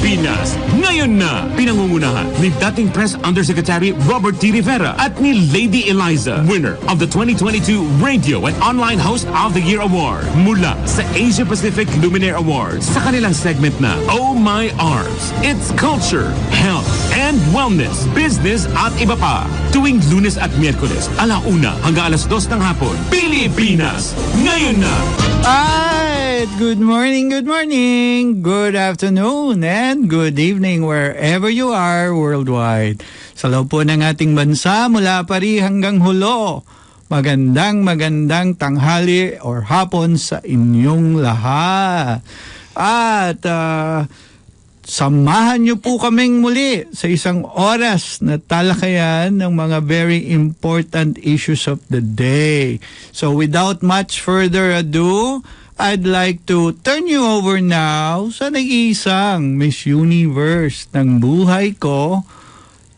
Pilipinas, ngayon na! Pinangungunahan ni dating Press Undersecretary Robert T. Rivera at ni Lady Eliza, winner of the 2022 Radio and Online Host of the Year Award mula sa Asia Pacific Luminaire Awards sa kanilang segment na Oh My Arms. It's culture, health, and wellness, business at iba pa. Tuwing Lunes at Miyerkules, 1:00 hanggang 2:00 ng hapon. Pilipinas, ngayon na! Alright, good morning, good afternoon, and good evening wherever you are worldwide. Sa loob po ng ating bansa, mula Paris hanggang Hulo, magandang tanghali or hapon sa inyong lahat. At samahan niyo po kaming muli sa isang oras na talakayan ng mga very important issues of the day. So without much further ado, I'd like to turn you over now sa nag-iisang Miss Universe ng buhay ko,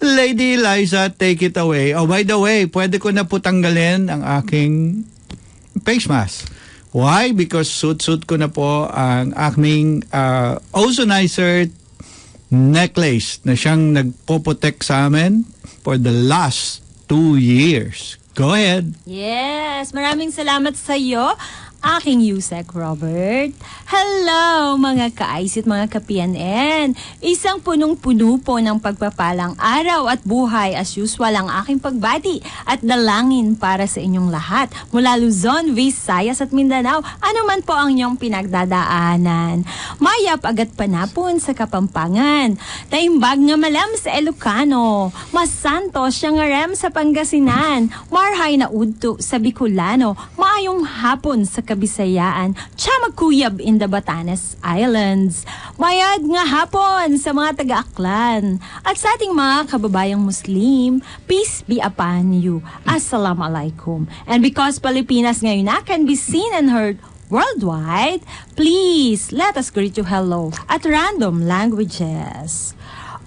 Lady Eliza. Take it away. Oh, by the way, pwede ko na po tanggalin ang aking face mask. Why? Because suit ko na po ang aking ozonizer necklace na siyang nagpo-protect sa amin for the last 2 years. Go ahead. Yes, maraming salamat sa iyo, aking Yusek Robert. Hello mga ka-ICT, mga ka-PNN. Isang punong-puno po ng pagpapalang araw at buhay as usual ang aking pagbati at dalangin para sa inyong lahat. Mula Luzon, Visayas at Mindanao, anuman po ang inyong pinagdadaanan. Mayap agat panapon sa Kapampangan. Taimbag nga malam sa Ilocano. Masantos siya nga rem sa Pangasinan. Marhay na udto sa Bicolano. Maayong hapon sa Kabisayaan. Chamagkuyab in the Batanes Islands. Mayad nga hapon sa mga taga-Aklan. At sa ating mga kababayang Muslim, peace be upon you. Assalamualaikum. And because Pilipinas ngayon na can be seen and heard worldwide, please let us greet you hello at random languages.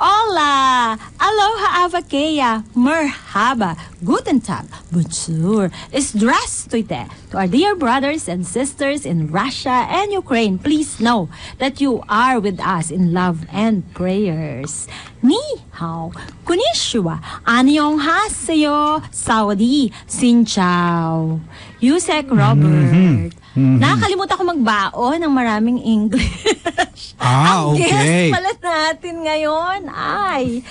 Hola, aloha avakeya, merhaba, guten tag, bonjour, zdravstvuyte. To our dear brothers and sisters in Russia and Ukraine, please know that you are with us in love and prayers. Ni hao, konnichiwa, annyeonghaseyo, sawadee, xin chào. Yusek Robert. Nakakalimutan ko magbaon ng maraming English. Ang guest pala natin ngayon ay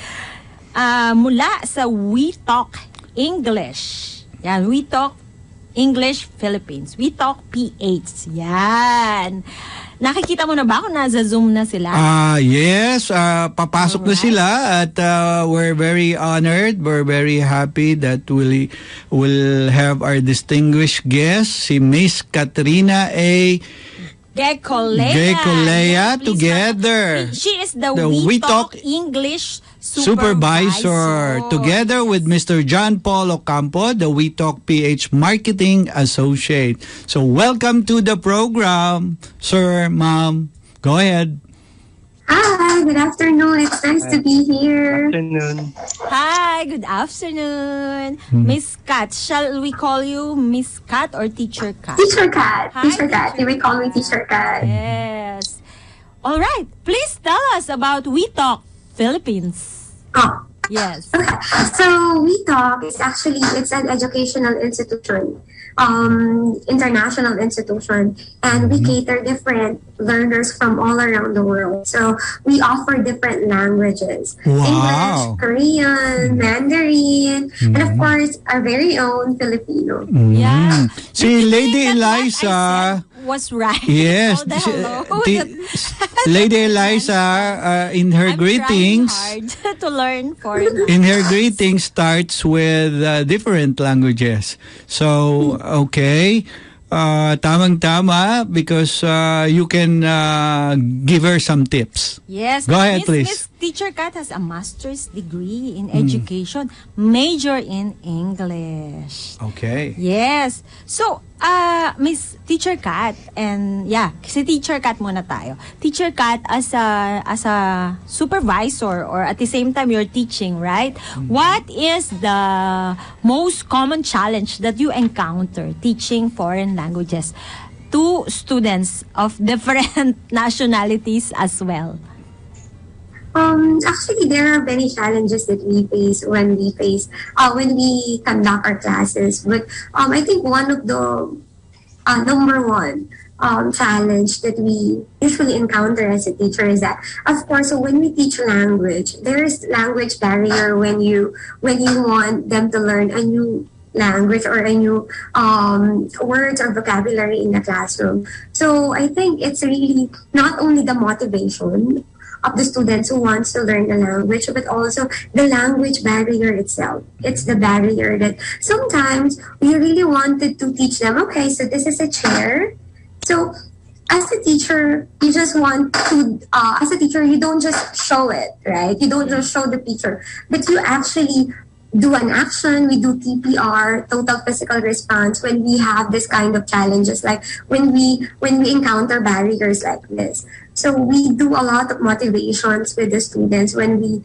mula sa We Talk English. Yan, We Talk English Philippines. We Talk PH. Yan. Nakikita mo na ba kung nasa Zoom na sila? Yes, papasok na sila at we're very honored, we're very happy that we'll have our distinguished guest, si Miss Katrina A. Gecolea together. She is the We Talk English Supervisor. Together with Mr. John Paul Ocampo, the We Talk PH Marketing Associate. So welcome to the program, sir, ma'am. Go ahead. Hi, good afternoon. It's nice to be here. Good afternoon. Hi, good afternoon. Miss Kat, shall we call you Miss Kat or Teacher Kat? Teacher Kat. Hi, Teacher Kat. You may call me Teacher Kat. Yes. All right. Please tell us about We Talk Philippines. Oh. Yes. Okay. So We Talk is actually, it's an educational institution, international institution, and we cater different learners from all around the world. So we offer different languages. Wow. English, Korean, Mandarin, and of course our very own Filipino. Yeah. Si Lady Eliza was right. Yes. Lady Eliza, in her greetings, I'm trying hard to learn foreign in her greetings starts with different languages. So, okay. Tamang-tama because you can give her some tips. Yes. Go ahead, please. Miss Teacher Kat has a master's degree in education, major in English. Okay. Yes. So, Miss Teacher Kat, and si Teacher Kat muna tayo. Teacher Kat, as a supervisor or at the same time you're teaching, right? What is the most common challenge that you encounter teaching foreign languages to students of different nationalities as well? Actually, there are many challenges that we face when we conduct our classes. But I think one of the number one challenge that we usually encounter as a teacher is that, of course, so when we teach language, there is language barrier when you want them to learn a new language or a new words or vocabulary in the classroom. So I think it's really not only the motivation of the students who wants to learn the language, but also the language barrier itself. It's the barrier that sometimes we really wanted to teach them, okay, so this is a chair. So as a teacher, you just want to, as a teacher, you don't just show it, right? You don't just show the picture, but you actually do an action. We do TPR, total physical response, when we have this kind of challenges, like when we encounter barriers like this. So we do a lot of motivations with the students when we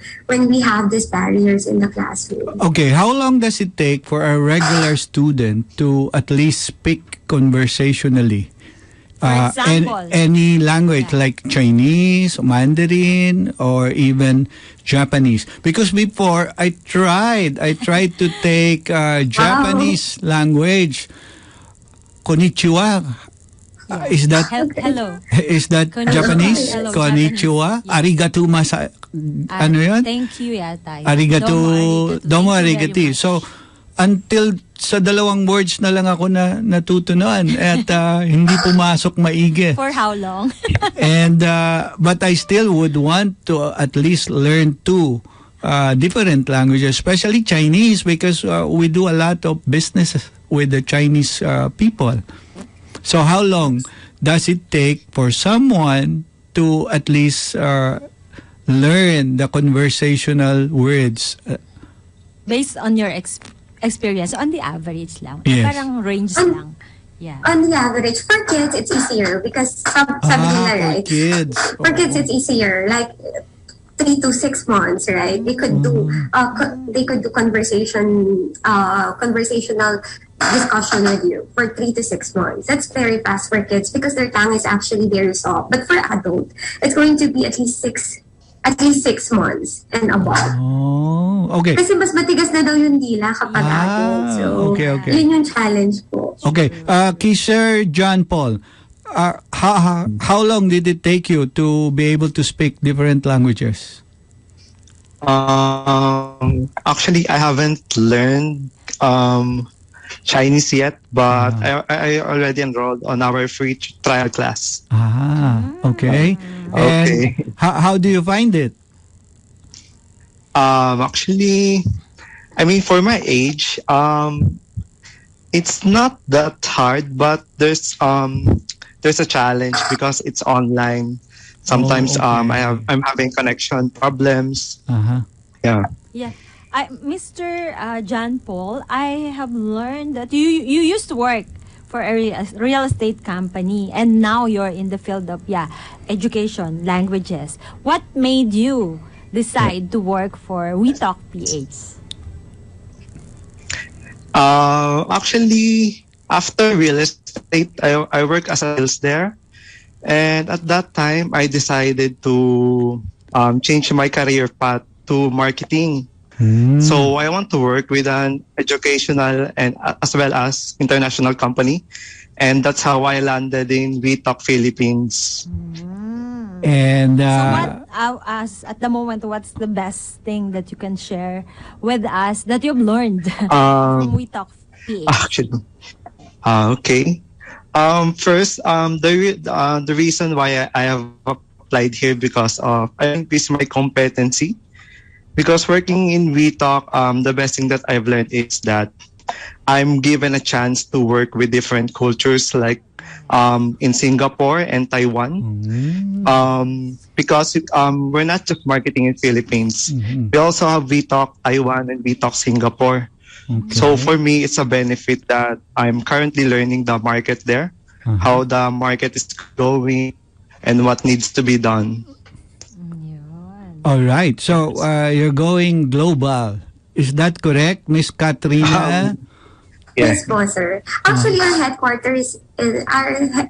have these barriers in the classroom. Okay, how long does it take for a regular student to at least speak conversationally? For example, Any language like Chinese, Mandarin, or even Japanese. Because before I tried to take Japanese language. Konnichiwa. Is that hello? Is that Japanese? Hello, Konnichiwa. Japanese. Yes. Arigato masa. Ano yun? Thank you yata. Arigato. Domo Thank you very arigati. much. So, until sa dalawang words na lang ako na natutunan at hindi pumasok maigi. For how long? And but I still would want to at least learn two different languages, especially Chinese, because we do a lot of business with the Chinese people. So how long does it take for someone to at least learn the conversational words? Based on your experience, on the average lang. Yes. Parang range lang. Yeah. On the average, for kids, it's easier because sabi nila, For right? kids. For kids, it's easier. Like 3 to 6 months, right? They could do conversational discussion with you for 3 to 6 months. That's very fast for kids because their tongue is actually very soft. But for adult, it's going to be at least 6 months and above. Oh, okay. Kasi mas matigas na daw yung dila kapag adult. So, okay. yun yung challenge po. Okay. Sir John Paul, how long did it take you to be able to speak different languages? Actually, I haven't learned Chinese yet, but I already enrolled on our free trial class. Okay. Okay. And how do you find it? Actually, I mean, for my age, it's not that hard, but there's a challenge because it's online. Sometimes I'm having connection problems. Yeah. Mr. John Paul, I have learned that you used to work for a real estate company and now you're in the field of education, languages. What made you decide to work for We Talk PH? Actually, after real estate, I work as a sales there. And at that time, I decided to change my career path to marketing. So I want to work with an educational and as well as international company. And that's how I landed in We Talk Philippines. And so at the moment, what's the best thing that you can share with us that you've learned from We Talk PH? Actually, okay. First, the reason why I have applied here because of I think this is my competency. Because working in We Talk, the best thing that I've learned is that I'm given a chance to work with different cultures, like in Singapore and Taiwan. Because we're not just marketing in Philippines. We also have We Talk Taiwan and We Talk Singapore. Okay. So for me, it's a benefit that I'm currently learning the market there, how the market is going, and what needs to be done. All right. So you're going global. Is that correct, Miss Katrina? Yes, po, sir. Actually, our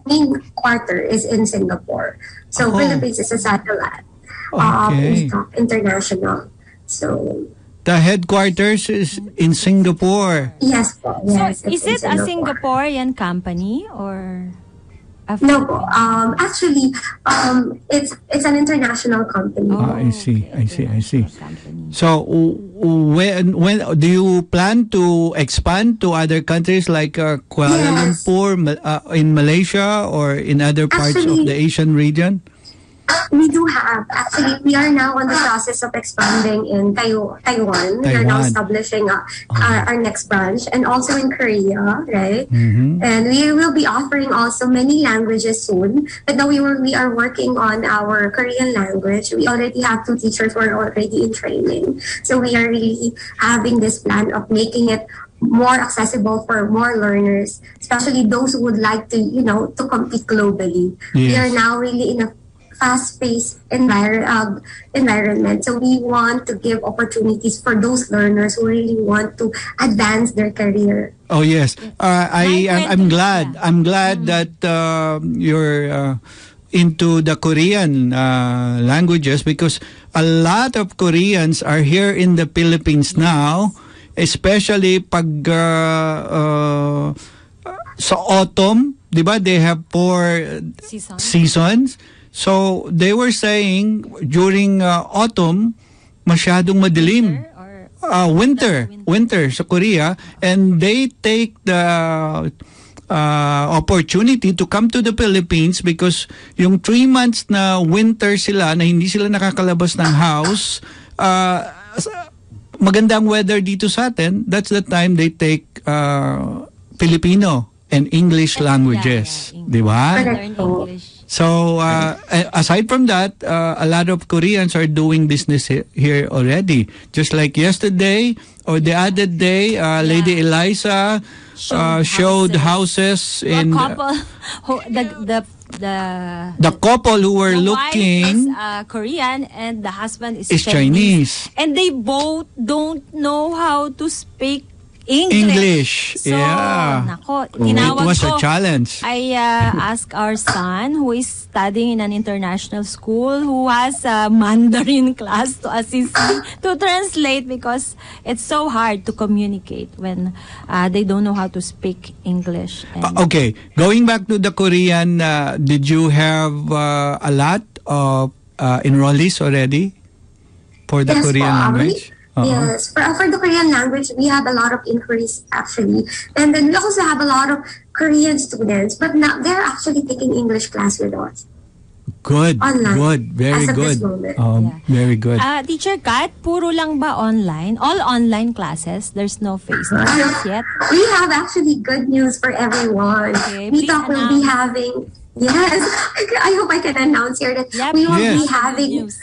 main quarter is in Singapore. So Philippines is a satellite. Okay. WeTalk International. So, The headquarters is in Singapore. yes po. Yes, So, is it's it in a Singapore. Singaporean company or a No po. Filipino? Actually, it's an international company. Oh, I see, I see, I see. international company. So when do you plan to expand to other countries like Kuala Yes. Lumpur, in Malaysia, or in other parts of Actually, the Asian region? We do have. Actually, we are now on the process of expanding in Taiwan. We are now Taiwan. establishing our next branch, and also in Korea, right? Mhm. And we will be offering also many languages soon. But now we are working on our Korean language. We already have 2 teachers who are already in training. So we are really having this plan of making it more accessible for more learners, especially those who would like to, to compete globally. We are Yes. now really in a fast-paced environment. So we want to give opportunities for those learners who really want to advance their career. Oh yes, I'm glad. Yeah. I'm glad that you're into the Korean languages, because a lot of Koreans are here in the Philippines now, especially pag sa autumn, 'di ba? They have 4 Season? seasons. So they were saying during autumn masyadong madilim. Or Winter sa Korea, and they take the opportunity to come to the Philippines because yung 3 months na winter sila, na hindi sila nakakalabas ng house, magandang weather dito sa atin, that's the time they take Filipino and English languages. Yeah, Di ba? learn English. So, aside from that, a lot of Koreans are doing business here already. Just like yesterday or the other day, Lady Eliza showed houses A in couple, the couple who were the wife looking is Korean and the husband is Chinese. And they both don't know how to speak English. So, Yeah. nako, It tinawag was ko. a challenge. I asked our son, who is studying in an international school, who has a Mandarin class, to assist me to translate, because it's so hard to communicate when they don't know how to speak English. And Okay, going back to the Korean, did you have a lot of enrollees already for the Yes, Korean probably. language? Uh-huh. Yes, for the Korean language, we have a lot of inquiries actually, and then we also have a lot of Korean students, but now they're actually taking English class with us. Good, Online, good, very as of this good. moment. Yeah. Very good. Teacher Kat, puro lang ba online? All online classes? There's no face-to-face yet? We have actually good news for everyone. Okay, We please thought we'll be announce. having. Yes, I hope I can announce here that Yep. we will Yes. be having. News.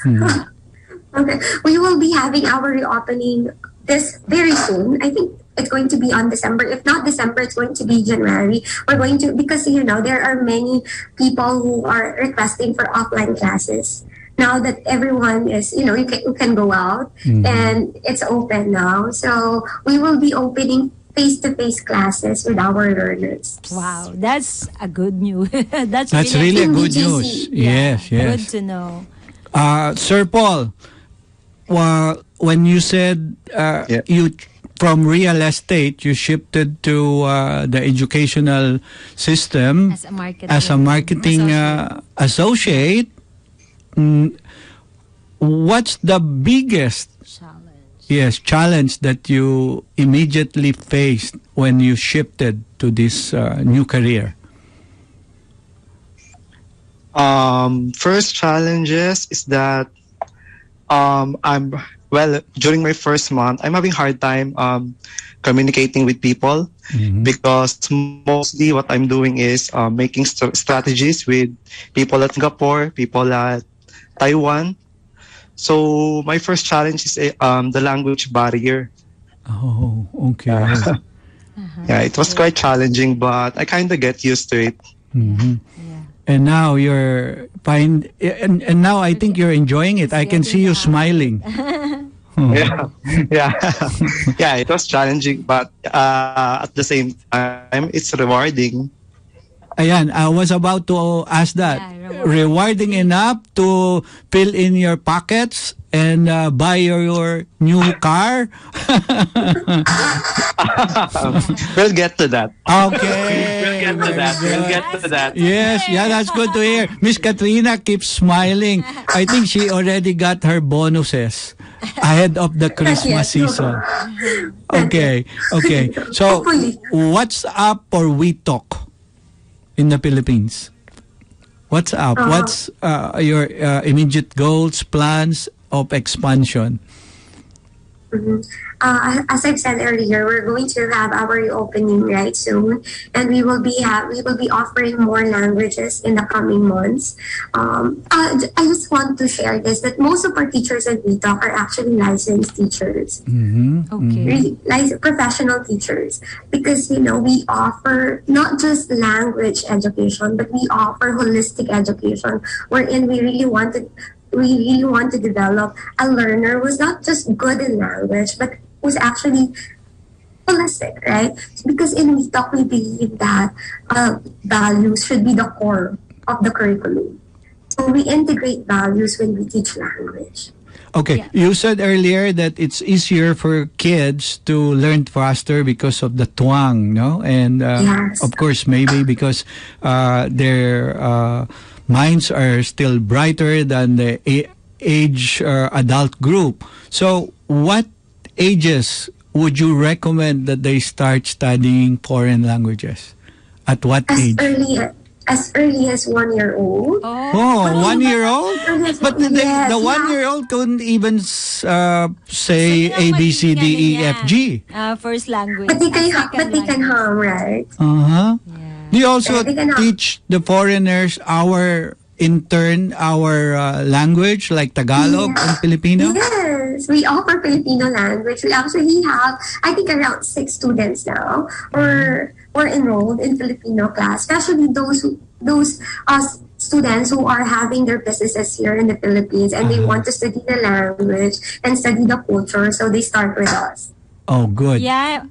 Okay, we will be having our reopening this very soon. I think it's going to be on December. If not December, it's going to be January. We're going to, because there are many people who are requesting for offline classes. Now that everyone is, you can go out and it's open now. So we will be opening face-to-face classes with our learners. Wow, that's a good news. that's That's really a good BGC. news. Yes, Good yes. to know. Sir Paul, when you said Yeah. you from real estate you shifted to the educational system As a marketing associate, what's the biggest challenge that you immediately faced when you shifted to this new career? First challenges is that during my first month, I'm having hard time communicating with people because mostly what I'm doing is making strategies with people at Singapore, people at Taiwan. So my first challenge is the language barrier. Oh, okay. Yeah, it was quite challenging, but I kind of get used to it. Mhm. Yeah. And now you're fine, and now I think you're enjoying it. I can see you smiling. Yeah, yeah, yeah. It was challenging, but at the same time, it's rewarding. Ayan, I was about to ask that. Yeah, Rewarding enough to fill in your pockets and buy your new car? We'll get to that. Okay. We'll get to that. We'll get to that. Yes, yeah, that's good to hear. Miss Katrina keeps smiling. I think she already got her bonuses ahead of the Christmas season. Okay, okay. So, what's up for We Talk in the Philippines? What's up? What's your immediate goals, plans of expansion? As I've said earlier, we're going to have our reopening right soon, and we will be offering more languages in the coming months. I just want to share this, that most of our teachers at WeTalk are actually licensed teachers. Okay. Really, professional teachers, because we offer not just language education, but we offer holistic education, wherein we really want to develop a learner who's not just good in language, but who's actually holistic, right? Because in WeTalk, we believe that values should be the core of the curriculum. So we integrate values when we teach language. Okay, Yeah. you said earlier that it's easier for kids to learn faster because of the twang, no? And Yes. of course, maybe because their minds are still brighter than the age adult group. So, what ages would you recommend that they start studying foreign languages? At what age? As early as 1 year old. Oh, 1 year old? But the Yes, 1 year old couldn't even say A, B, C, D, E, F, G. First language. But they can Second hum, right? Uh-huh. Yeah. Do you also They can teach the foreigners our language like Tagalog and Filipino? Yes, we offer Filipino language. We actually have, I think, around 6 students now were enrolled in Filipino class, especially those students who are having their businesses here in the Philippines and they want to study the language and study the culture, so they start with us. Oh, good. Yeah,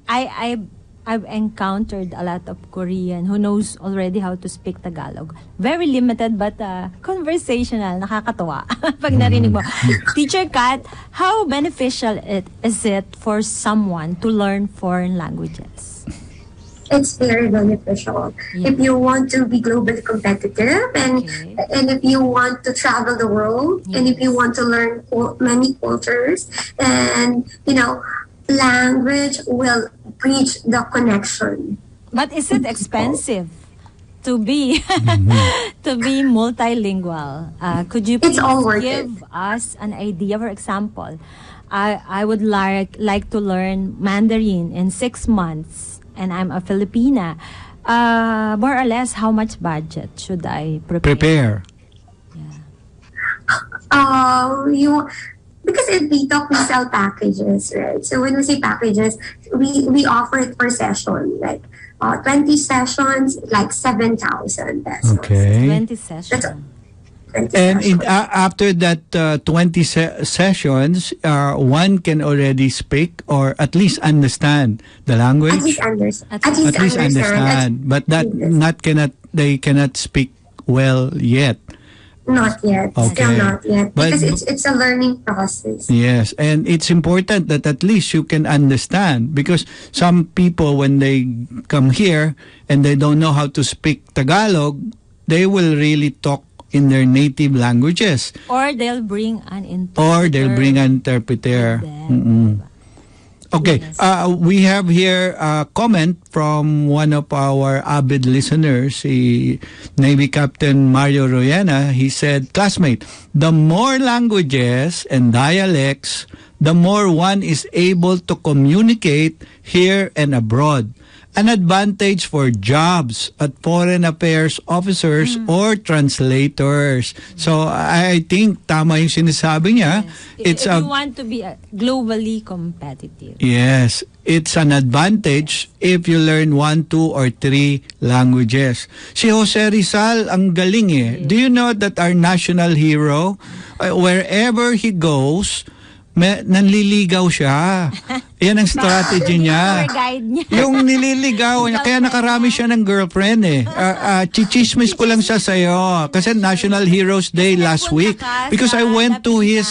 I've encountered a lot of Korean who knows already how to speak Tagalog. Very limited but conversational. Nakakatawa pag narinig mo. Teacher Kat, how beneficial is it for someone to learn foreign languages? It's very beneficial. Yeah. If you want to be globally competitive and if you want to travel the world and if you want to learn many cultures, and language will bridge the connection. But is it expensive to be to be multilingual? Could you please It's all worth give us an idea? For example, I would like to learn Mandarin in 6 months, and I'm a Filipina. More or less, how much budget should I prepare? Because in BTOC, we sell packages, right? So when we say packages, we offer it per session, like 20 sessions, like 7,000 pesos. Okay. 20 sessions. 20 And sessions. after that 20 sessions, one can already speak or at least understand the language. At least understand. At least understand. But they cannot speak well yet. Not yet. Okay. Still not yet. But- Because it's a learning process. Yes, and it's important that at least you can understand, because some people, when they come here and they don't know how to speak Tagalog, they will really talk in their native languages, Or they'll bring an interpreter. or they'll bring an interpreter. Mm-mm. Okay, Yes. we have here a comment from one of our avid listeners, Navy Captain Mario Royana. He said, classmate, the more languages and dialects, the more one is able to communicate here and abroad. An advantage for jobs at foreign affairs officers or translators. So, I think tama yung sinasabi niya. Yes. If you want to be globally competitive. Yes, it's an advantage if you learn 1, 2, or 3 languages. Si Jose Rizal, ang galing eh. Do you know that our national hero, wherever he goes, nanliligaw siya. Yan ang strategy niya. Tour guide niya. Yung nililigaw niya, kaya nakarami siya ng girlfriend eh. Chichismis ko lang siya sa'yo. Kasi National Heroes Day last week. Because I went to his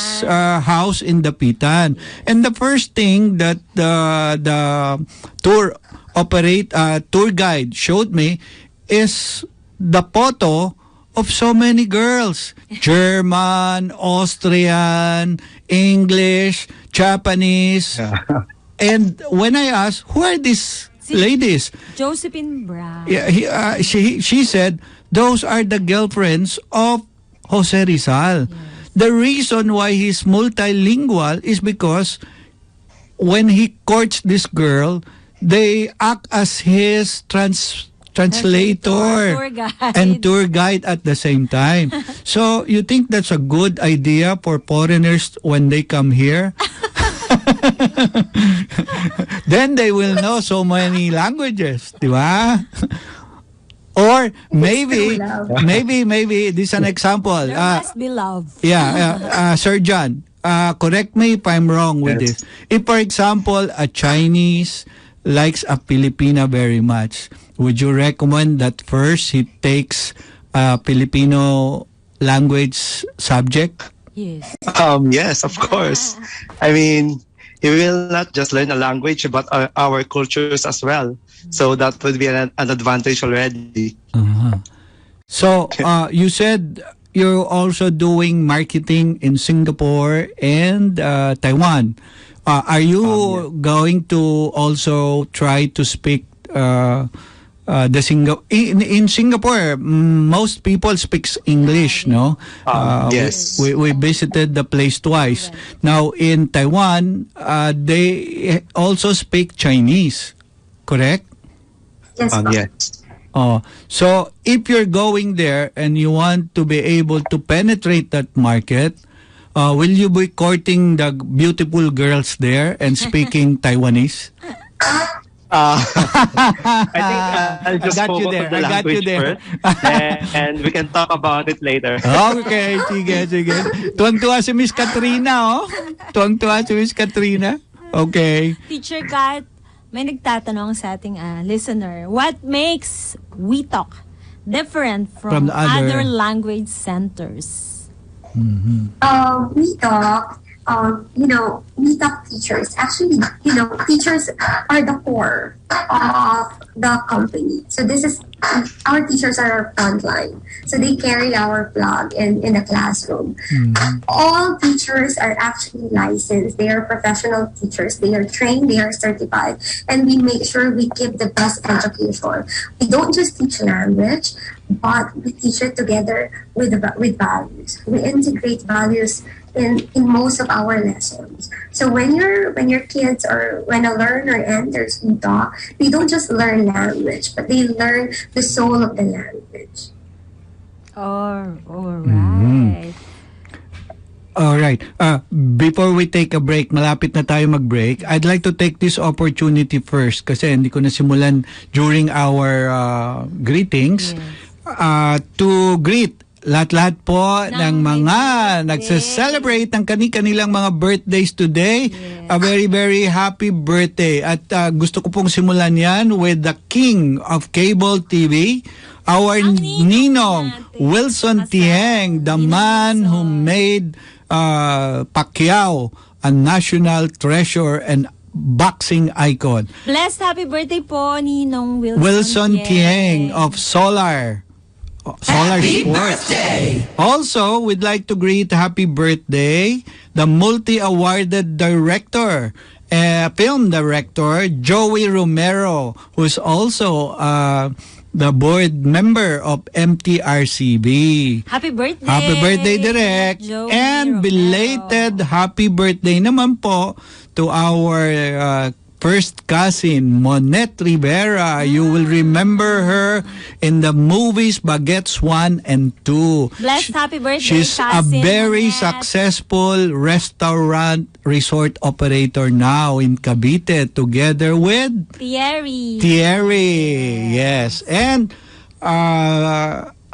house in Dapitan. And the first thing that the tour guide showed me is the photo of so many girls. German, Austrian, English, Japanese. And when I asked, who are these ladies? Josephine Brown. Yeah, she said, those are the girlfriends of Jose Rizal. Yes. The reason why he's multilingual is because when he courts this girl, they act as his translator and tour guide at the same time. So, you think that's a good idea for foreigners when they come here? Then they will know so many languages, di ba? Or maybe this is an example. There must be love. Yeah, Sir John, correct me if I'm wrong with this. If, for example, a Chinese likes a Filipina very much, would you recommend that first he takes a Filipino language subject? Yes. Yes, of course. I mean, he will not just learn a language, but our cultures as well. So that would be an advantage already. Uh-huh. So, you said you're also doing marketing in Singapore and Taiwan. Are you going to also try to speak in Singapore? Most people speaks English, no? Yes. We visited the place twice. Now in Taiwan, they also speak Chinese, correct? Yes. Yes. So if you're going there and you want to be able to penetrate that market, will you be courting the beautiful girls there and speaking Taiwanese? I think I'll just focus on the language first, and we can talk about it later. Okay, sige. Tuwang-tuwa si Miss Katrina, oh. Tuwang-tuwa si Miss Katrina. Okay. Teacher Kat, may nagtatanong sa ating listener, what makes We Talk different from other language centers? Mm-hmm. We Talk, we talk teachers. Actually, teachers are the core of the company. So our teachers are our front line. So they carry our flag in the classroom. Mm-hmm. All teachers are actually licensed. They are professional teachers. They are trained. They are certified. And we make sure we give the best education. We don't just teach language, but we teach it together with values. We integrate values in most of our lessons. So when your kids or when a learner enters UTA, they don't just learn language, but they learn the soul of the language. All right. All right. Before we take a break, malapit na tayo mag-break, I'd like to take this opportunity first kasi hindi ko nasimulan during our greetings to greet lahat-lahat po ng mga nagse-celebrate ng kanilang mga birthdays today. Yes. A very, very happy birthday. At gusto ko pong simulan yan with the king of cable TV, our Ninong Wilson Tieng, the man who made Pacquiao a national treasure and boxing icon. Blessed happy birthday po, Ninong Wilson Tieng of Solar Sports. Birthday! Also, we'd like to greet happy birthday the multi-awarded director, film director, Joey Romero, who's also the board member of MTRCB. Happy birthday! Happy birthday, Direk! Joey And belated happy birthday naman po to our first cousin, Monette Rivera. You will remember her in the movies Baguettes 1 and 2. Blessed happy birthday, She's a cousin very Monette. successful restaurant resort operator now in Cavite together with Thierry. Yes. And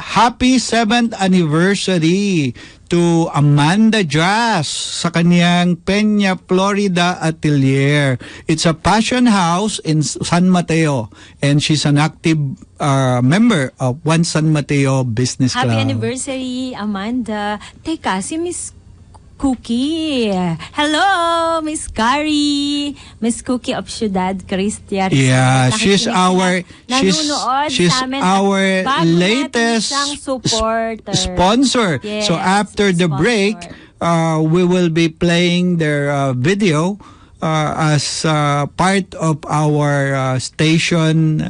happy 7th anniversary to Amanda Jazz sa kaniyang Peña, Florida atelier. It's a passion house in San Mateo, and she's an active member of One San Mateo Business Club. Happy anniversary, Amanda. Teka, si Miss Cookie. Hello, Miss Carrie. Miss Cookie of Ciudad Cristia. Yeah, she's our latest sponsor. Yes, so after the break, we will be playing their video as part of our station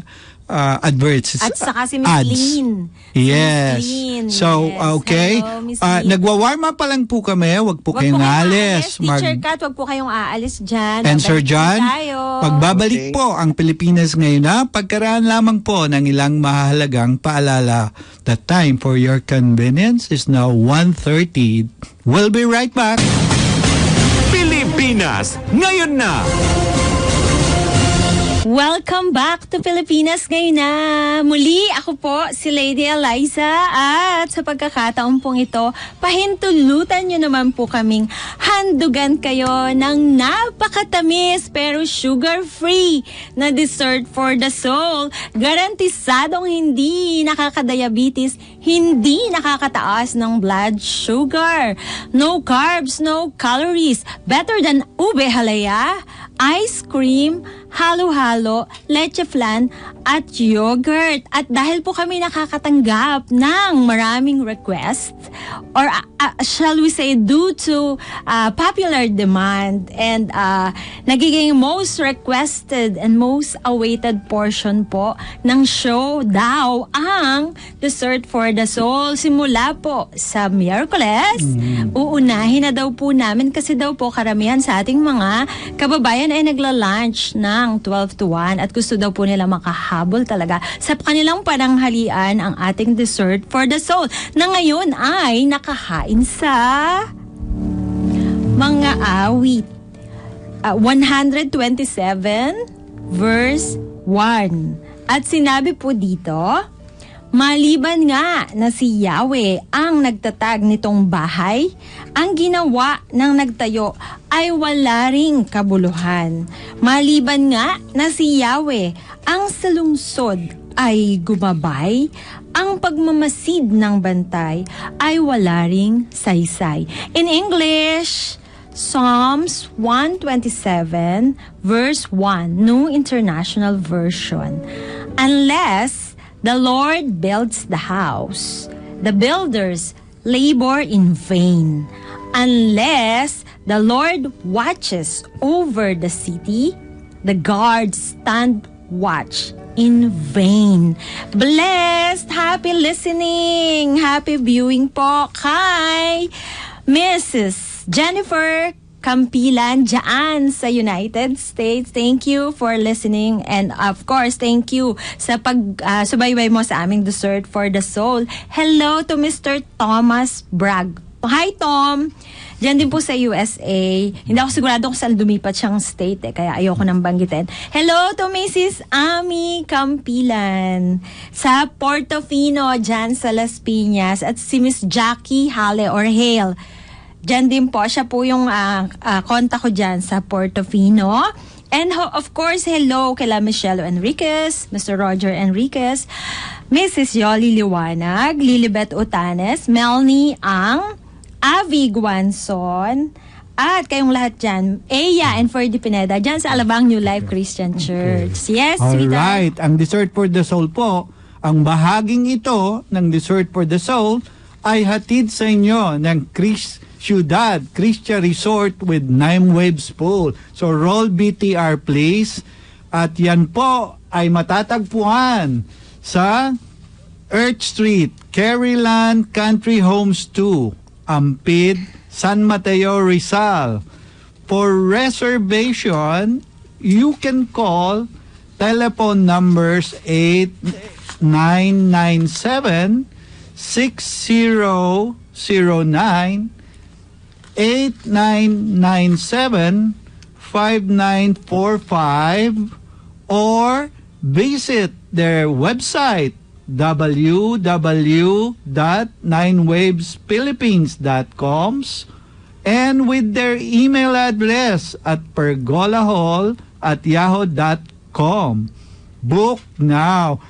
adverts. At saka si Miss ads. Lynn. Yes. Miss Lynn, So, yes. okay. Hello, Miss Lynn. Nagwawarm up pa lang po kami. Wag po Wag kayong po alis. Teacher Kat, wag po kayong aalis dyan. And Sir Babalik John, tayo. pagbabalik Okay. po ang Pilipinas ngayon na pagkaraan lamang po ng ilang mahalagang paalala. The time for your convenience is now 1:30. We'll be right back. Pilipinas ngayon na. Welcome back to Pilipinas ngayon na. Muli, ako po si Lady Eliza at sa pagkakataon pong ito, pahintulutan nyo naman po kaming handugan kayo ng napakatamis pero sugar-free na dessert for the soul. Garantisadong hindi nakakadiabetes, hindi nakakataas ng blood sugar. No carbs, no calories. Better than ube halaya, ice cream, halo-halo, leche flan, at yogurt. At dahil po kami nakakatanggap ng maraming request, or shall we say due to popular demand and nagiging most requested and most awaited portion po ng show daw ang Dessert for the Soul. Simula po sa Miyerkules, uunahin na daw po namin kasi daw po karamihan sa ating mga kababayan ay nagla-lunch ng 12 to 1 at gusto daw po nila makahabol talaga sa kanilang pananghalian ang ating Dessert for the Soul na ngayon ay nakahain sa mga awit. 127 verse 1. At sinabi po dito, maliban nga na si Yahweh ang nagtatag nitong bahay, ang ginawa ng nagtayo ay wala ring kabuluhan. Maliban nga na si Yahweh ang sa lungsod ay gumabay, ang pagmamasid ng bantay ay wala ring saysay. In English, Psalms 127 verse 1, New International Version. Unless the Lord builds the house, the builders labor in vain. Unless the Lord watches over the city, the guards stand watch in vain. Blessed, happy listening, happy viewing po kay Mrs. Jennifer Campilan dyan sa United States. Thank you for listening, and of course, thank you sa subaybay mo sa aming Dessert for the Soul. Hello to Mr. Thomas Bragg. Hi, Tom! Diyan din po sa USA. Hindi ako sigurado kung saan lumipat siyang state kaya ayoko nang banggitin. Hello to Mrs. Ami Campilan sa Portofino dyan sa Las Piñas, at si Miss Jackie Hale or Hale. Diyan din po, siya po yung kontak ko dyan sa Portofino. And of course, hello kay Michelle Enriquez, Mr. Roger Enriquez, Mrs. Yoli Liwanag, Lilibet Utanes, Melanie Ang, Avi Guanson, at kayong lahat dyan, Eya and Ferdy Pineda, dyan sa Alabang New Life Christian Church. Yes, Alright, ang Dessert for the Soul po, ang bahaging ito ng Dessert for the Soul ay hatid sa inyo ng Ciudad Cristia Resort with 9 Waves Pool. So roll BTR please. At yan po ay matatagpuan sa Earth Street, Caryland Country Homes 2, Ampid, San Mateo, Rizal. For reservation, you can call telephone numbers 8997 6009 8997-5945 or visit their website www.9wavesphilippines.com and with their email address at pergolahall@yahoo.com. Book now.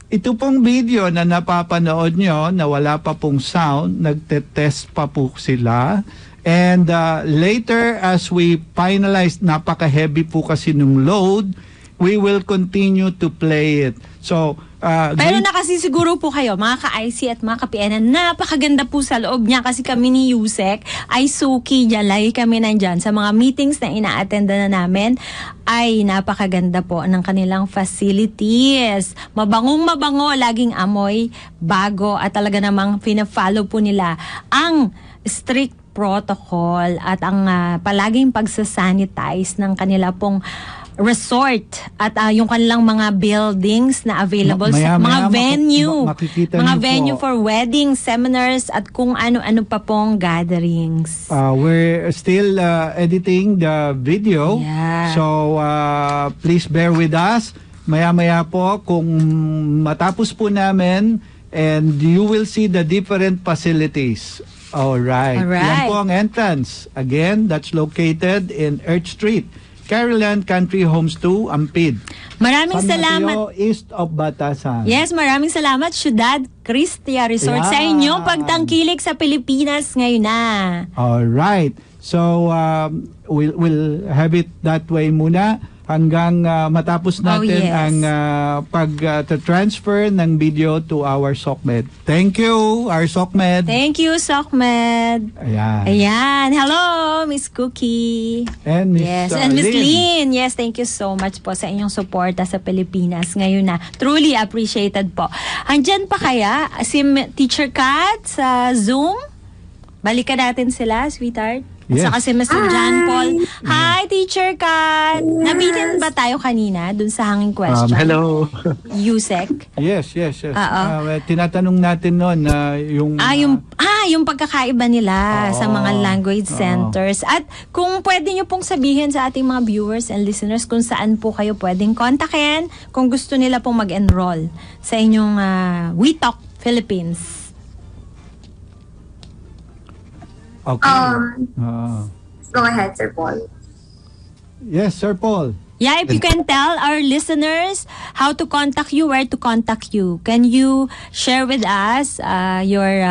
Ito pong video na napapanood nyo na wala pa pong sound, nagte-test pa po sila. And later as we finalize, napaka-heavy po kasi nung load, we will continue to play it. So, pero nakasisiguro po kayo, mga ka-IC at mga ka-PNN, napakaganda po sa loob niya kasi kami ni Yusek ay suki dyan. Lagi kami nandyan sa mga meetings na ina-attenda na namin. Ay napakaganda po ng kanilang facilities. Mabangong mabango, laging amoy, bago at talaga namang pina-follow po nila ang strict protocol at ang palaging pagsasanitize ng kanila pong resort at yung kanilang mga buildings na available sa mga venue, mga venue for weddings, seminars at kung ano-ano pa pong gatherings. We're still editing the video, so please bear with us. Maya-maya po kung matapos po namin, and you will see the different facilities. Alright. Yan po ang entrance. Again, that's located in Earth Street, Carolan Country Homes 2, Ampid. Maraming San salamat. Mateo, east of Batasan. Yes, maraming salamat, Ciudad Cristia Resort, sa inyong pagtangkilik sa Pilipinas ngayon na. Alright. So, we'll have it that way muna hanggang matapos natin ang pag-transfer ng video to our SOCMED. Thank you, our SOCMED. Thank you, SOCMED. Ayan. Hello, Miss Cookie. And Miss and Miss Lynn. Yes, thank you so much po sa inyong suporta sa Pilipinas ngayon na. Truly appreciated po. Andyan pa kaya si Teacher Kat sa Zoom? Balikan natin sila, sweetheart. Yes. Saka si Mr. John Paul. Hi, Teacher Kat. Nabitin ba tayo kanina dun sa hanging question? Hello. Yusek? Yes. Tinatanong natin noon yung pagkakaiba nila sa mga language centers. At kung pwede nyo pong sabihin sa ating mga viewers and listeners kung saan po kayo pwedeng kontakin kung gusto nila pong mag-enroll sa inyong We Talk Philippines. Okay. Go ahead, Sir Paul. Yes, Sir Paul. Yeah, if you can tell our listeners how to contact you, where to contact you. Can you share with us your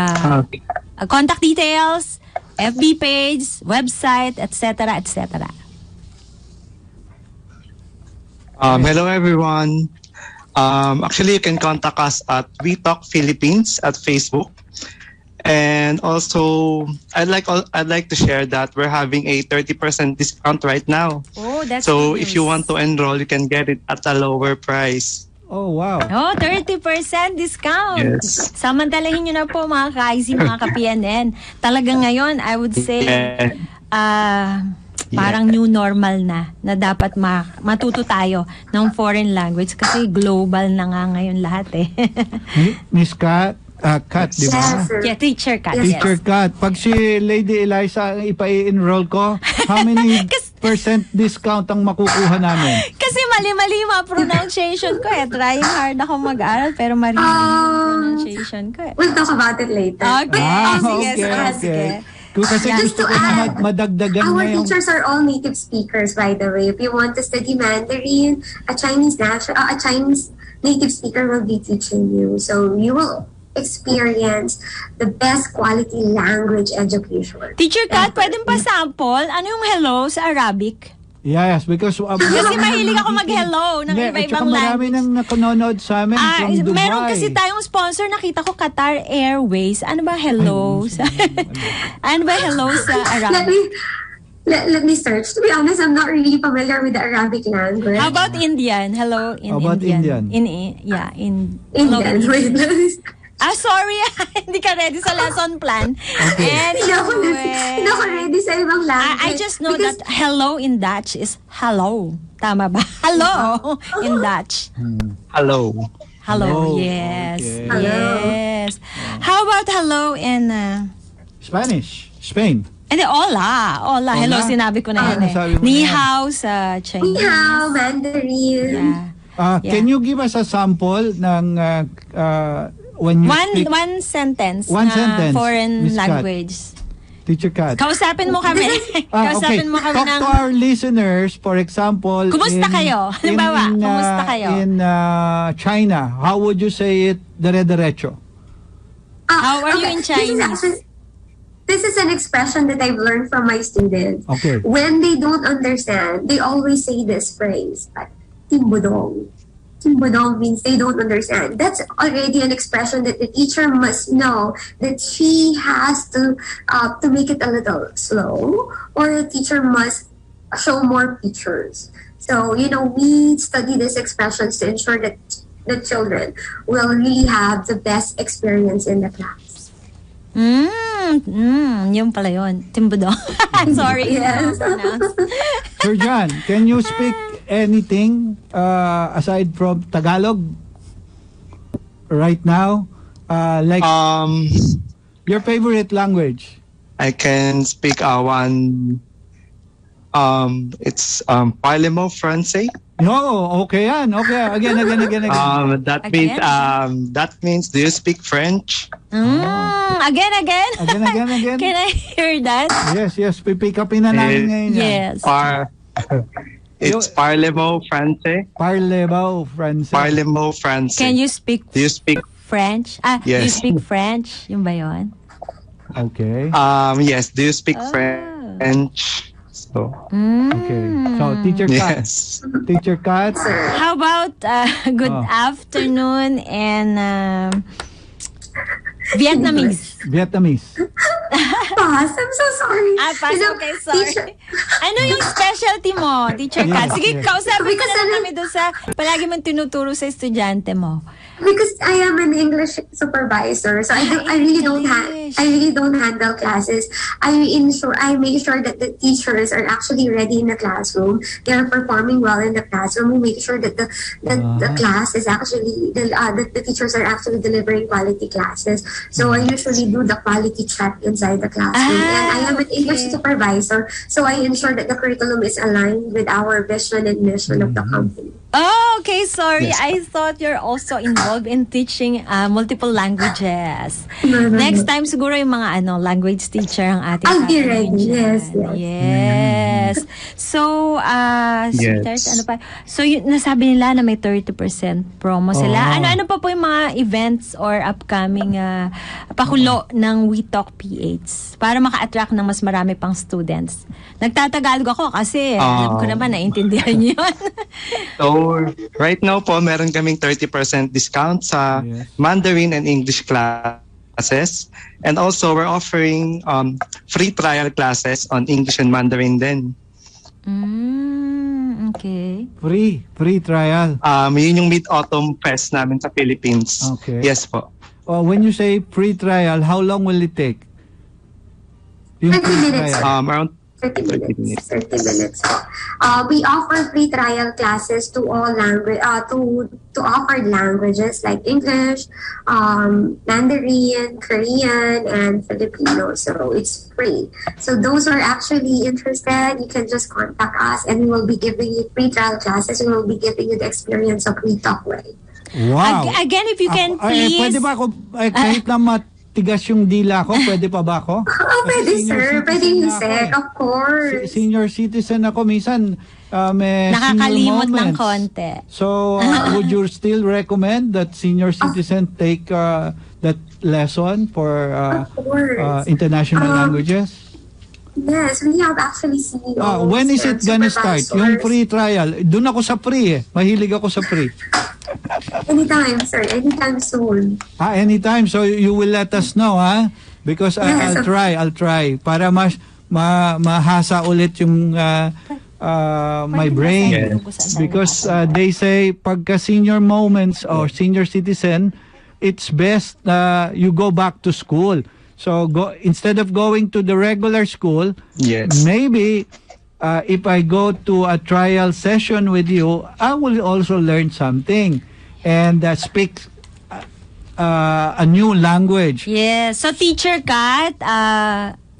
contact details, FB page, website, etc., etc.? Hello, everyone. Actually, you can contact us at We Talk Philippines at Facebook. And also, I'd like to share that we're having a 30% discount right now. Oh, that's so nice. If you want to enroll, you can get it at a lower price. Oh, wow. Oh, 30% discount. Yes. Samantalahin nyo na po mga ka-IC, mga ka-PNN. Talagang ngayon, I would say, parang new normal na dapat matuto tayo ng foreign language kasi global na nga ngayon lahat eh. Miss Kat, di ba? Yes, sir. Yeah, Teacher Kat. Teacher Kat, pag si Lady Eliza ipa-enroll ko, how many percent discount ang makukuha namin? Kasi mali-mali yung mga pronunciation ko eh. Trying hard ako mag-aral pero mali yung pronunciation ko eh. We'll talk about it later. Sige. Kasi Just gusto to ko na add, madagdagan our na yung... teachers are all native speakers, by the way. If you want to study Mandarin, a Chinese native speaker will be teaching you. So you will experience the best quality language education. Teacher Kat, pwedeng pa sample? Ano yung hello sa Arabic? Yes, because... Kasi mahilig ako mag-hello ng iba-ibang marami language. nang nanonood sa amin from Dubai. Meron kasi tayong sponsor, nakita ko Qatar Airways. Ano ba hello? Ano ba hello sa Arabic? Let me search. To be honest, I'm not really familiar with the Arabic language. How about Indian? Hello in How about Indian? Indian. Wait, Sorry. Hindi ka ready sa lesson plan. Hindi ako ready sa ibang language. I just know that hello in Dutch is hello. Tama ba? Hello in Dutch. Hello. Hello. Yes. Okay. Yes. How about hello in Spanish. Spain. hindi, hola. Hello, sinabi ko na yan eh. Nasabi mo Ni na yan. hao sa Chinese. Ni hao, Mandarin. Yeah. Can you give us a sample ng when you speak? One sentence One na sentence, foreign Miss Kat. language. Teacher Kat. Kausapin mo kami. Kausapin mo kami Talk ng... to our listeners, for example, Kumusta kayo? Halimbawa, kumusta kayo? In China, how would you say it dire-derecho? How are you in Chinese? This is an expression that I've learned from my students. Okay. When they don't understand, they always say this phrase, timbudong. Timbudong means they don't understand. That's already an expression that the teacher must know that she has to make it a little slow, or the teacher must show more pictures. So, we study these expressions to ensure that the children will really have the best experience in the class. Yun pala yun. Timbudong. I'm sorry. Yes. Sir John, can you speak anything aside from Tagalog right now? Like your favorite language? I can speak one. It's parlez-vous français. No, okay yan. Okay, again. That means, do you speak French? Again. Again. Can I hear that? Yes. Pipick upin na namin ngayon yan. Yes. It's parlez-vous français. Parlez-vous français. Parlez-vous français. Can you speak Do you speak? French? Do you Yes. speak French? Yung ba yun? Okay. Yes. Do you speak French? So. Okay. So, Teacher Kat. Yes. Teacher Kat. How about good afternoon and Vietnamese? Pass, I'm so sorry. Pass, okay, sorry. Ano yung specialty mo, Teacher Kat? Sige, kausapin ko na lang kami doon sa palagi mong tinuturo sa estudyante mo. Because I am an English supervisor, so I really don't handle classes. I make sure that the teachers are actually ready in the classroom. They are performing well in the classroom. We make sure that the class is actually that the teachers are actually delivering quality classes. So I usually do the quality check inside the classroom, and I am an English supervisor. So I ensure that the curriculum is aligned with our vision and mission of the company. Oh, okay. Sorry. Yes. I thought you're also involved in teaching multiple languages. Next time siguro yung mga language teacher ang ating I'll be ready. dyan. Yes. So, sweetheart, ano pa? So, nasabi nila na may 30% promo sila. Ano pa po yung mga events or upcoming pakulo ng We Talk PH para maka-attract ng mas marami pang students? Nagtatagalog ako kasi alam ko naman, naiintindihan niyo yun. So, right now po, meron kaming 30% discount sa Mandarin and English classes. And also, we're offering free trial classes on English and Mandarin din. Okay. Free trial. Yun yung Mid-Autumn Fest namin sa Philippines. Okay. Yes po. When you say free trial, how long will it take? 30 minutes. Around 30 minutes. We offer free trial classes to all to offered languages like English, Mandarin, Korean, and Filipino. So it's free. So those who are actually interested, you can just contact us, and we will be giving you free trial classes. We will be giving you the experience of We Talk Way. Wow. Again, if you can please. Pwede ba ako kahit na matigas yung dila ko, pwede pa ba ako? Pwede sir, pwede yung sec, of course. Senior citizen ako, minsan may nakakalimot senior ng moments. konti. So, would you still recommend that senior citizen take that lesson for international languages? Yes, we have actually seen. When is it gonna start? Yung free trial. Doon ako sa free Mahilig ako sa free. Anytime, sir. Anytime soon. Anytime. So you will let us know, ha? Because I'll try para mahasa ulit yung my brain. Because they say pagka senior moments or senior citizen, it's best you go back to school. So instead of going to the regular school, maybe if I go to a trial session with you, I will also learn something and speak a new language. Yes. So, Teacher Kat,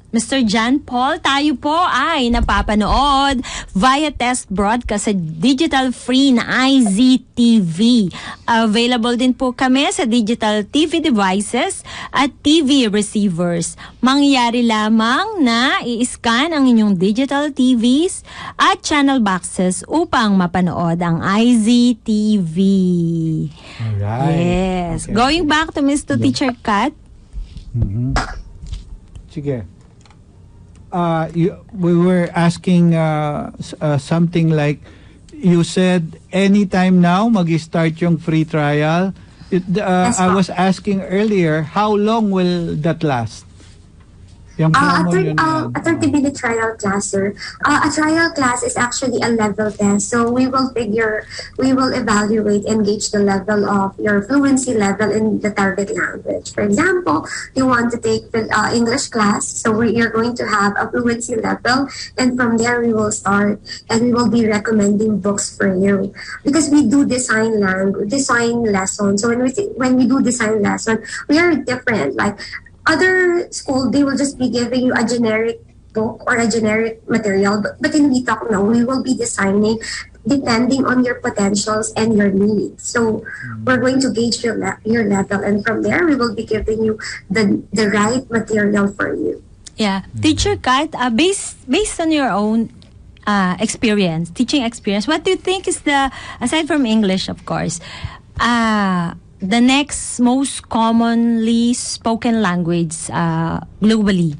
Mr. John Paul, tayo po ay napapanood via test broadcast sa digital free na IZTV. Available din po kami sa digital TV devices at TV receivers. Mangyayari lamang na i-scan ang inyong digital TVs at channel boxes upang mapanood ang IZTV. Alright. Yes. Okay. Going back to Mr. Teacher Kat. Sige. We were asking something like, you said anytime now mag-start yung free trial. I was asking earlier, how long will that last? Yung A promo yun yan. 30-minute trial class, sir. A trial class is actually a level test. So we will evaluate and gauge the level of your fluency level in the target language. For example, you want to take the English class, so you're going to have a fluency level, and from there we will start, and we will be recommending books for you. Because we do design lessons. So when we do design lesson, we are different. Like, other school, they will just be giving you a generic book or a generic material. But in We Talk Now, we will be designing depending on your potentials and your needs. So we're going to gauge your level. And from there, we will be giving you the right material for you. Yeah. Teacher Kat, based on your own experience, teaching experience, what do you think is aside from English, of course, the next most commonly spoken language globally?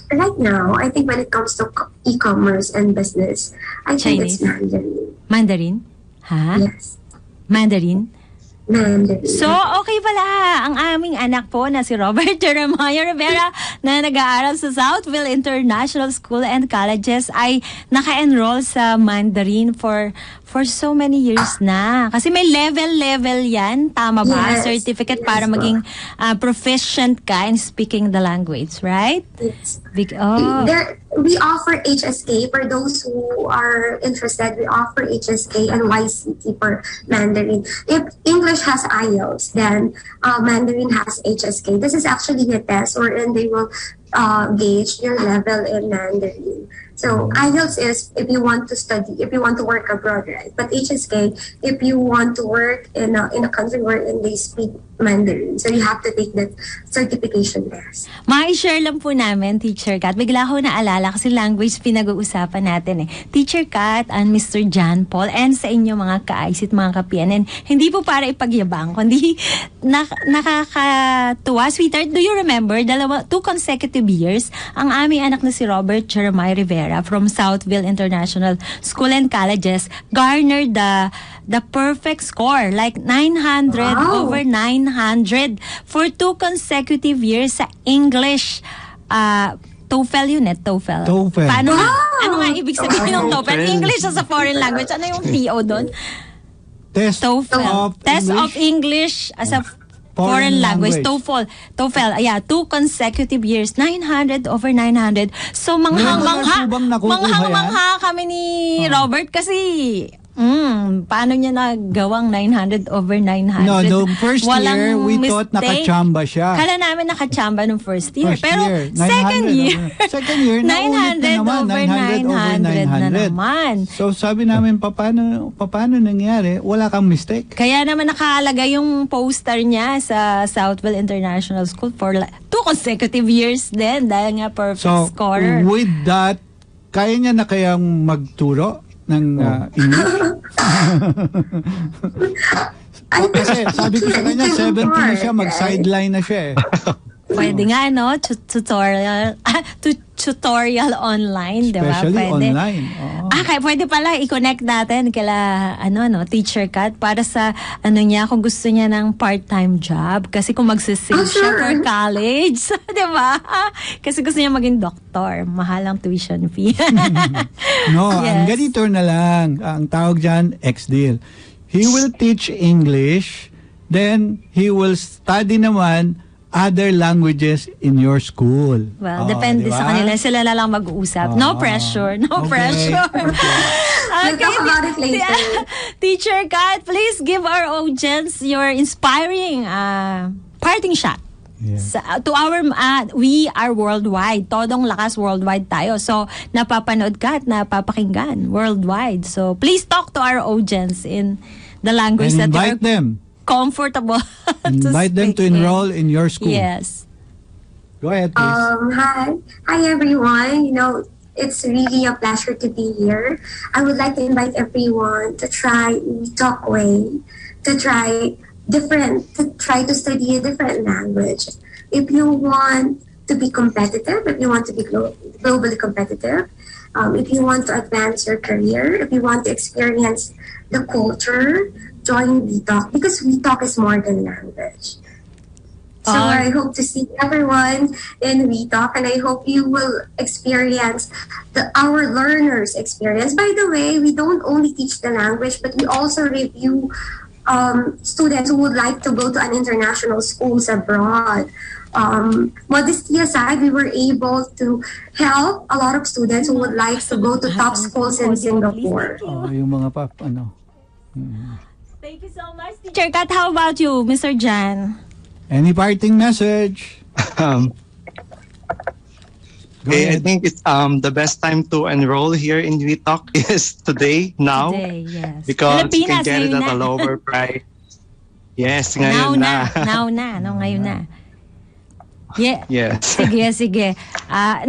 Right now, I think when it comes to e-commerce and business, I think it's Mandarin. Mandarin? Ha? Yes. Mandarin? Mandarin. So, okay pala. Ang aming anak po na si Robert Jeremiah Rivera na nag-aaral sa Southville International School and Colleges ay naka-enroll sa Mandarin for so many years na. Kasi may level yan. Tama ba? Yes. Certificate Yes, para maging proficient ka in speaking the language, right? Yes. Oh. We offer HSK for those who are interested. We offer HSK and YCT for Mandarin. If English has IELTS, then Mandarin has HSK. This is actually a test wherein they will gauge your level in Mandarin. So IELTS is if you want to study, if you want to work abroad, right? But HSK, if you want to work in a country wherein they speak Mandarin. So you have to take that certification test. Ma-share lang po namin, Teacher Kat. Bigla ko naalala kasi language pinag-uusapan natin eh. Teacher Kat and Mr. John Paul and sa inyo mga ka-ICT, mga ka-PNN. Hindi po para ipagyabang, kundi nakakatuwa. Sweetheart, do you remember, 2 consecutive years, ang aming anak na si Robert Jeremiah Rivera from Southville International School and Colleges garnered the perfect score, like 900 over 900 for 2 consecutive years sa English. TOEFL yun eh, TOEFL. Paano ano nga ibig sabihin ng TOEFL? English as a foreign language. Ano yung TO doon? Test of English as a foreign language. TOEFL. Yeah, 2 consecutive years. 900 over 900. So, manghang-mangha kami ni Robert kasi paano niya nagawang 900 over 900? No, the first year, we thought nakachamba siya. Kala namin nakachamba nung first year. Pero second year, 900 over 900 na naman. So sabi namin, paano nangyari? Wala kang mistake. Kaya naman nakalagay yung poster niya sa Southville International School for 2 consecutive years din dahil nga perfect scorer. So with that, kaya niya na kayang magturo ng English? Kasi sabi ko sa kanya, 70 na siya, mag-sideline na siya eh. Pwede nga, no? Tutorial online, di ba? Especially Pwede. online. Kaya pwede pala i-connect natin kila Teacher Kat para sa niya kung gusto niya ng part-time job. Kasi kung magsisave siya for college, di ba? Kasi gusto niya maging doktor. Mahal ang tuition fee. No, Yes. ang ganito na lang. Ang tawag dyan, ex-deal. He will teach English, then he will study naman other languages in your school. Well, depende diba? sa kanila. Sila na lang mag-uusap. No pressure. No pressure. We'll talk about it later. Teacher Kat, please give our audience your inspiring parting shot. Yes. We are worldwide. Todong lakas worldwide tayo. So, napapanood ka at napapakinggan worldwide. So, please talk to our audience in the language And that invite you're them. comfortable Invite them to speak in. enroll in your school. Yes. Go ahead, please. Hi everyone. It's really a pleasure to be here. I would like to invite everyone to try Talk Way, to try to study a different language. If you want to be competitive, if you want to be globally competitive, if you want to advance your career, if you want to experience the culture, join WeTalk, because WeTalk is more than language. So I hope to see everyone in WeTalk, and I hope you will experience our learners' experience. By the way, we don't only teach the language, but we also review students who would like to go to an international schools abroad. Modesty aside, we were able to help a lot of students who would like to go to top schools in Singapore. Yung mga Thank you so much, Teacher Kat. How about you, Mr. Jan? Any parting message? Go I ahead. think it's the best time to enroll here in WeTalk is today, now. Today, yes. Because you can Pilipinas, get it ngayon at a na. lower price. Yes, Now ngayon na. na. Ngayon na. Yeah. Yes. Sige.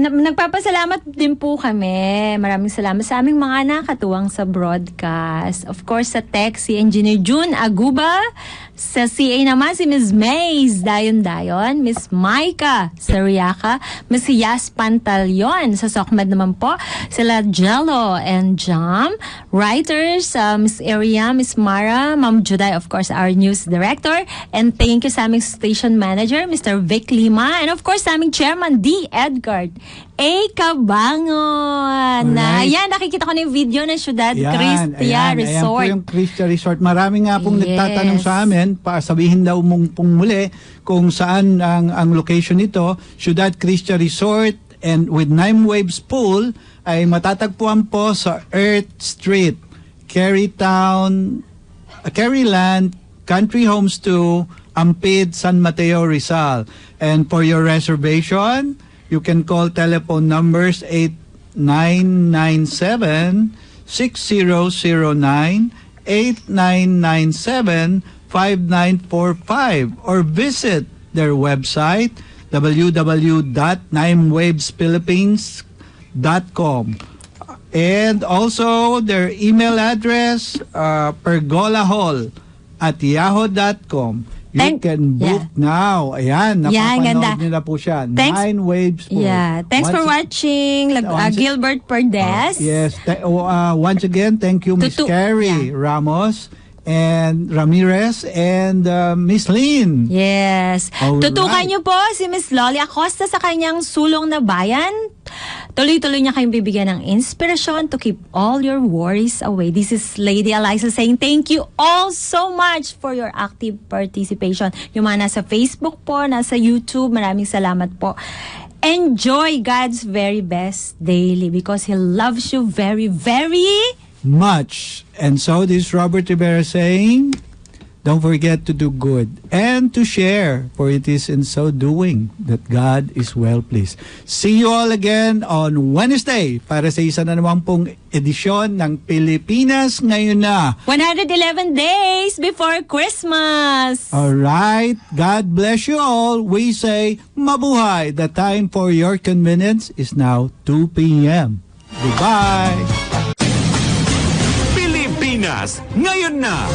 Nagpapasalamat din po kami. Maraming salamat sa aming mga nakatuwang sa broadcast. Of course, sa tech, si Engineer June Aguba. Sa CA naman, si Ms. Mays Dayon, Ms. Maika Sariaca, Ms. Yas Pantalion. Sa SOCMED naman po, sila Jello and Jam. Writers, Ms. Aria, Ms. Mara, Ma'am Juday, of course, our news director. And thank you sa aming station manager, Mr. Vic Lima. And of course, sa aming chairman, D. Edgard A. Cabangon. Yan, nakikita ko na yung video ng Ciudad Cristia Resort. Ayan po yung Cristia Resort. Marami nga pong nagtatanong sa amin, sabihin daw mong pong muli kung saan ang location nito. Ciudad Cristia Resort and with Nine Waves Pool ay matatagpuan po sa Earth Street, Caryland, Country Homes 2, Ampid, San Mateo, Rizal. And for your reservation, you can call telephone numbers 8997-6009, 8997-5945, or visit their website www.nimewavesphilippines.com. And also their email address, pergolahall@yahoo.com. You can book now. Ayan, napapanood nila po siya. Nine Waves po. Yeah. Thanks for watching. Gilbert Perdes. Yes. Once again, thank you, Miss Carrie Ramos and Ramirez and Miss Lynn. Yes. Tutukan niyo po si Miss Loli Acosta sa kanyang sulong na bayan. Tuloy-tuloy niya kayong bibigyan ng inspirasyon to keep all your worries away. This is Lady Eliza saying thank you all so much for your active participation. Yung mga nasa Facebook po, nasa YouTube, maraming salamat po. Enjoy God's very best daily because He loves you very, very much. And so this is Robert Rivera saying, don't forget to do good and to share, for it is in so doing that God is well pleased. See you all again on Wednesday para sa isa na naman pong edisyon ng Pilipinas Ngayon na. 111 days before Christmas. All right. God bless you all. We say, mabuhay. The time for your convenience is now 2 p.m. Goodbye. Pilipinas Ngayon na.